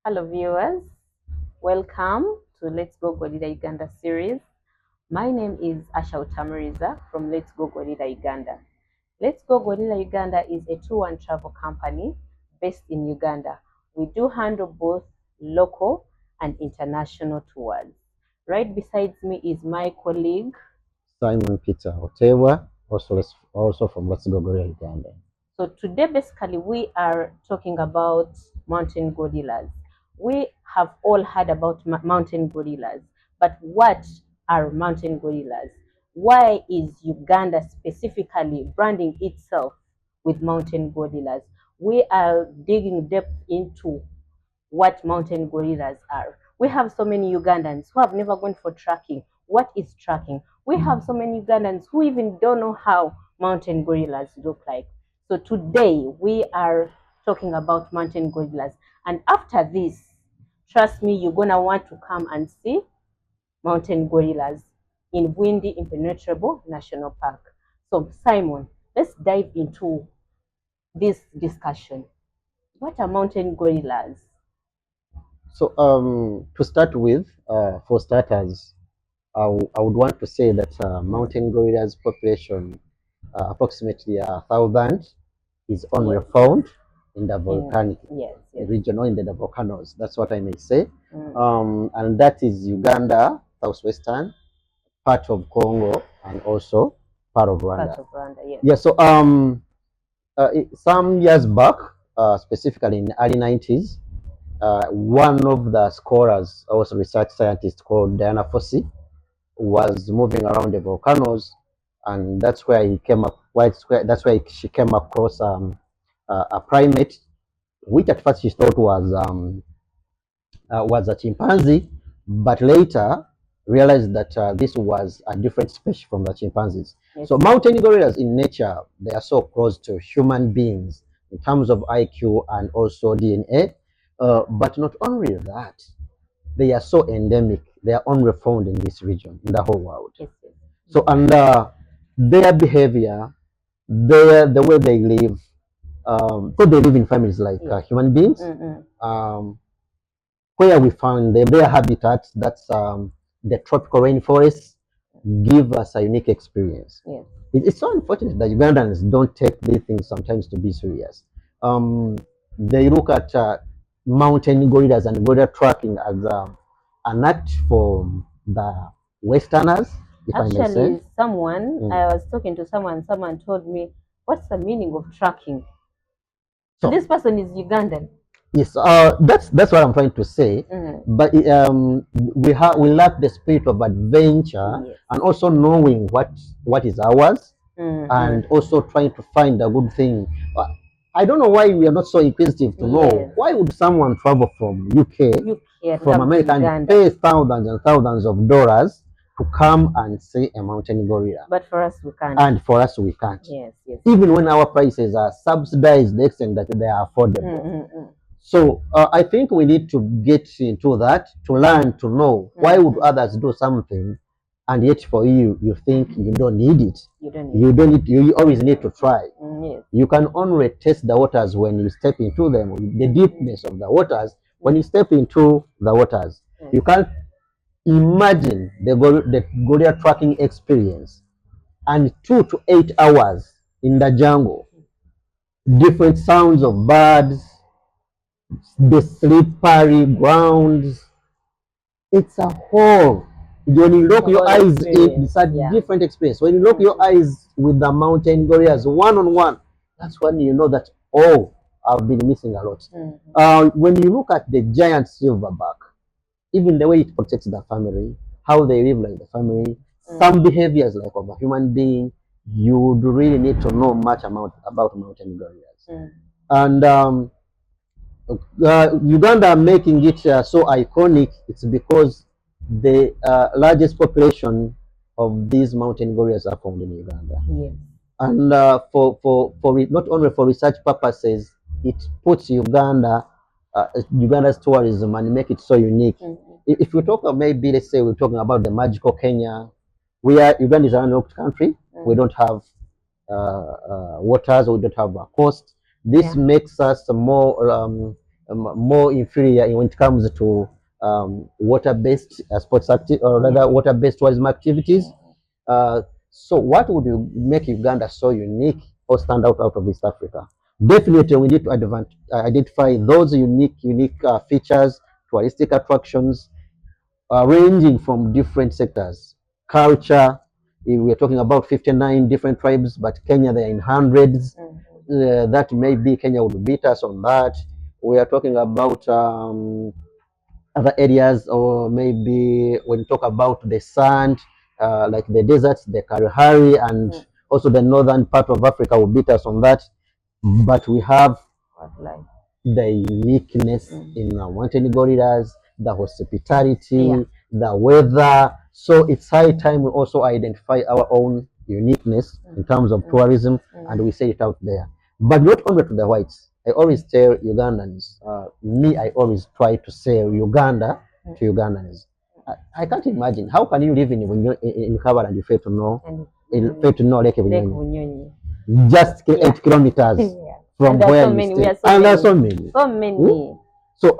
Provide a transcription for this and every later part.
Hello, viewers. Welcome to Let's Go Gorilla Uganda series. My name is Asha Utamuriza from Let's Go Gorilla Uganda. Let's Go Gorilla Uganda is a tour and travel company based in Uganda. We do handle both local and international tours. Right beside me is my colleague Simon Peter Otewa, also from Let's Go Gorilla Uganda. So today, basically, we are talking about mountain gorillas. We have all heard about mountain gorillas, but what are mountain gorillas? Why is Uganda specifically branding itself with mountain gorillas? We are digging depth into what mountain gorillas are. We have so many Ugandans who have never gone for trekking. What is trekking? We have so many Ugandans who even don't know how mountain gorillas look like. So today we are talking about mountain gorillas. And after this, trust me, you're going to want to come and see mountain gorillas in Windy Impenetrable National Park. So Simon, let's dive into this discussion. What are mountain gorillas? So to start with, for starters, I would want to say that mountain gorillas population, approximately 1,000, is only found in the volcanic region or in the volcanoes. That's what I may say. And that is Uganda, southwestern, part of Congo, and also part of Rwanda. Part of Rwanda, yes. Yeah, so some years back, specifically in the early 90s, one of the scholars, also research scientist called Diana Fossey, was moving around the volcanoes, and that's where he came up. That's where she came across a primate, which at first she thought was a chimpanzee, but later realized that this was a different species from the chimpanzees. Yes. So mountain gorillas in nature, they are so close to human beings in terms of IQ and also DNA. But not only that, they are so endemic. They are only found in this region, in the whole world. Yes. So, and their behavior, the way they live, so they live in families like human beings. Where we found their habitats, that's the tropical rainforests, give us a unique experience. Yeah. It's so unfortunate that Ugandans don't take these things sometimes to be serious. They look at mountain gorillas and gorilla tracking as an act for the Westerners. Actually, someone, I was talking to someone told me, what's the meaning of tracking? So this person is Ugandan. Yes, that's what I'm trying to say. But we lack the spirit of adventure, yes, and also knowing what is ours, and also trying to find a good thing. I don't know why we are not so inquisitive to know why would someone travel from UK from America and pay thousands and thousands of dollars to come and see a mountain gorilla. But for us, we can't. And for us, we can't. Yes, yes. Even when our prices are subsidized, the extent that they are affordable. So I think we need to get into that, to learn, to know why would others do something, and yet for you, you think you don't need it. You don't need. You always need to try. Yes. You can only test the waters when you step into them, the deepness of the waters. When you step into the waters, you can't imagine the gorilla tracking experience, and 2 to 8 hours in the jungle, different sounds of birds, the slippery grounds. It's a whole. When you lock your eyes, it's a different experience. When you lock your eyes with the mountain gorillas one-on-one, that's when you know that, oh, I've been missing a lot. When you look at the giant silverback, even the way it protects the family, how they live like the family, some behaviors like of a human being, you would really need to know much about mountain gorillas. And Uganda making it so iconic, it's because the largest population of these mountain gorillas are found in Uganda. Yes. And for not only for research purposes, it puts Uganda's tourism and make it so unique. If we talk of, maybe let's say we're talking about the magical Kenya, Uganda is an unlocked country. We don't have waters, we don't have a coast. This makes us more more inferior when it comes to water-based sports activity, or rather water-based tourism activities. Uh, so what would you make Uganda so unique or stand out of East Africa? Definitely, we need to identify those unique features, touristic attractions, ranging from different sectors. Culture, if we're talking about 59 different tribes, but Kenya, they're in hundreds. That maybe Kenya would beat us on that. We are talking about other areas, or maybe when you talk about the sand, like the deserts, the Kalahari, and also the northern part of Africa will beat us on that. But we have the uniqueness in our mountain gorillas, the hospitality, the weather. So it's high time we also identify our own uniqueness in terms of tourism, and we say it out there. But not only to the whites. I always tell Ugandans, I always try to sell Uganda to Ugandans. I can't imagine, how can you live in Kabarak and you fail to know Lake Bunyonyi? Just 8 kilometers from where you stay. And there are so many. So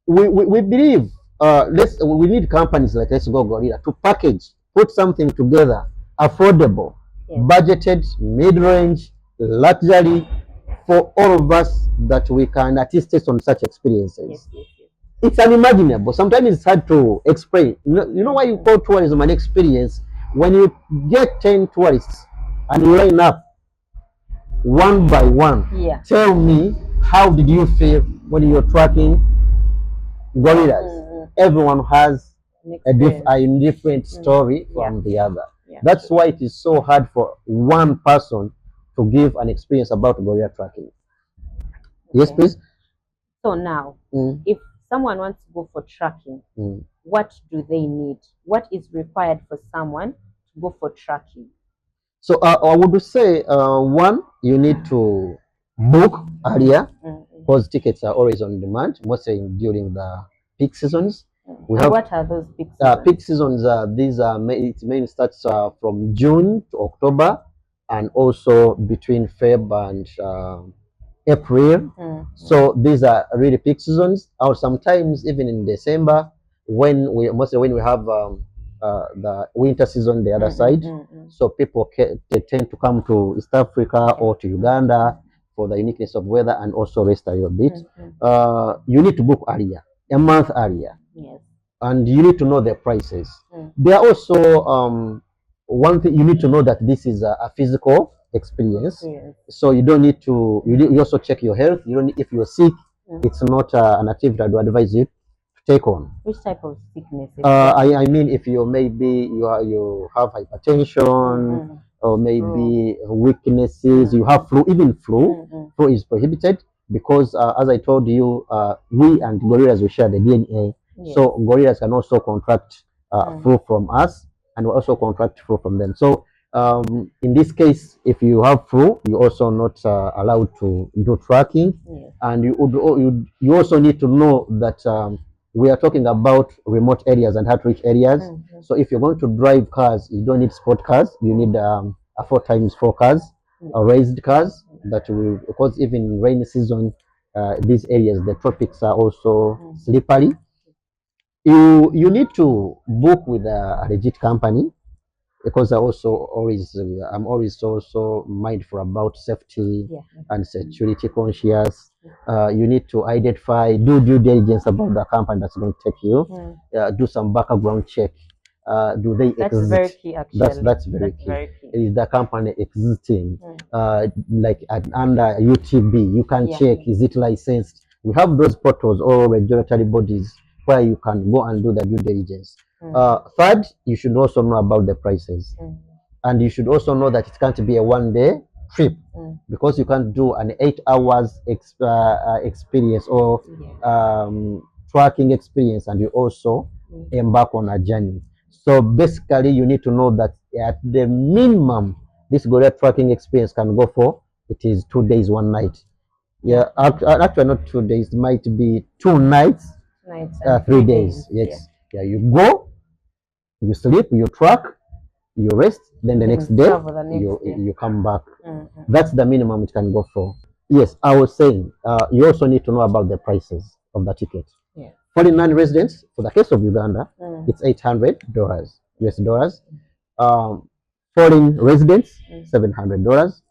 we believe we need companies like Let's Go Gorilla to package, put something together, affordable, budgeted, mid-range, luxury, for all of us, that we can attest on such experiences. It's unimaginable. Sometimes it's hard to explain. You know why you call tourism an experience? When you get 10 tourists and you line up one by one, tell me, how did you feel when you're tracking gorillas? Everyone has a different story from the other. That's why it is so hard for one person to give an experience about gorilla tracking. Yes, please. So now, if someone wants to go for tracking, what do they need? What is required for someone to go for tracking? So I would say, one, you need to book earlier, because tickets are always on demand, mostly during the peak seasons. What are those peak seasons? Peak seasons, it mainly starts from June to October, and also between Feb and April. So these are really peak seasons, or sometimes even in December, mostly when we have the winter season the other side. So people they tend to come to East Africa or to Uganda for the uniqueness of weather, and also rest a little bit. You need to book earlier, a month earlier. And you need to know their prices. There are also one thing, you need to know that this is a physical experience. So you don't need to, you also check your health. You don't need, if you're sick, it's not an activity I would advise you to take on. Which type of sickness? I mean, if you maybe you have hypertension, or maybe weaknesses, you have flu, even flu is prohibited, because as I told you, we and gorillas, we share the DNA. So gorillas can also contract flu from us, and we also contract flu from them. So in this case, if you have flu, you're also not allowed to do tracking. And you also need to know that we are talking about remote areas and hard-to-reach areas. So if you're going to drive cars, you don't need sport cars. You need a 4x4 cars, raised cars, that will, because even in rainy season, these areas, the tropics are also slippery. You need to book with a legit company, because I'm always also mindful about safety and security conscious. You need to do due diligence about the company that's going to take you. Do some background check. Do they exist? That's very key, actually. That's very key. Is the company existing? Like under UTB, you can check, is it licensed? We have those portals or regulatory bodies where you can go and do the due diligence. Third, you should also know about the prices. And you should also know that it can't be a one-day trip, because you can't do an 8 hours experience or tracking experience and you also embark on a journey. So basically, you need to know that at the minimum, this gorilla tracking experience can go for, it is 2 days, 1 night. Actually not 2 days, it might be 2 nights, 3 days. Yes. You go, you sleep, you track, you rest, then the next day you come back. That's the minimum it can go for. Yes, I was saying you also need to know about the prices of the ticket. Yeah. Foreign non-residents, for the case of Uganda, Mm. it's $800 US dollars. Foreign residents, Mm. $700.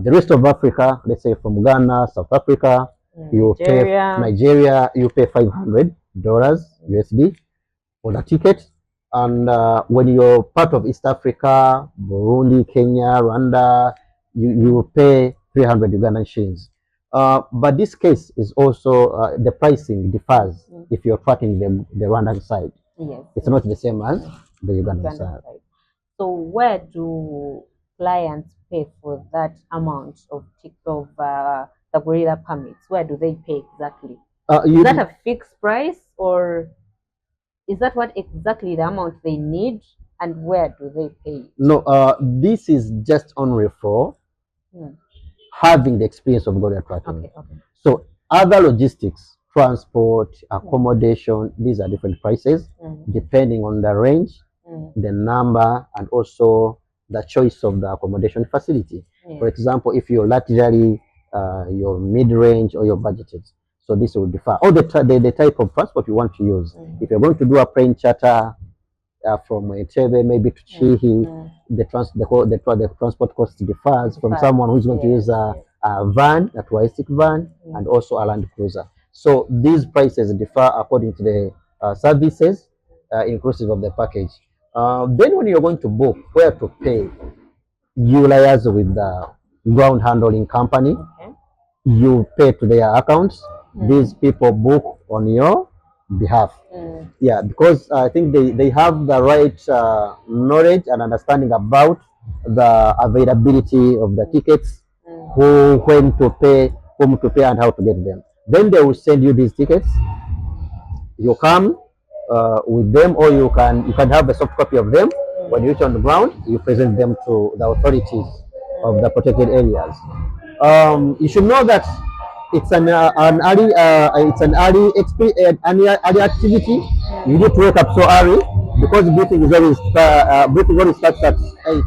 The rest of Africa, let's say from Ghana, South Africa, you pay Nigeria. Nigeria, you pay $500 USD for the ticket. And when you're part of East Africa, Burundi, Kenya, Rwanda, you pay 300 Ugandan shillings. But this case is also the pricing differs if you're tracking the Rwandan side. Yes. It's not the same as the Ugandan Uganda side. side. So where do clients pay for that amount of the gorilla permits? Where do they pay exactly? Is that a fixed price, or is that what exactly the amount they need, and where do they pay? No, this is just only for having the experience of gorilla tracking. Okay, okay. So other logistics, transport, accommodation, these are different prices depending on the range, the number, and also the choice of the accommodation facility. For example, if you're luxury, your mid-range, or your budgeted. So this will differ. Or the type of transport you want to use. If you're going to do a plane charter from Entebbe maybe to Chihi, the transport cost differs from someone who's going to use a van, a touristic van, and also a Land Cruiser. So these prices differ according to the services, inclusive of the package. Then when you're going to book, where to pay, you liaise with the ground handling company. You pay to their accounts. These people book on your behalf. Yeah, because I think they have the right knowledge and understanding about the availability of the tickets, when to pay, whom to pay, and how to get them. Then they will send you these tickets. You come with them, or you can have a soft copy of them. When you reach on the ground, you present them to the authorities of the protected areas. You should know that it's an early activity. You need to wake up so early because breathing always starts at 8.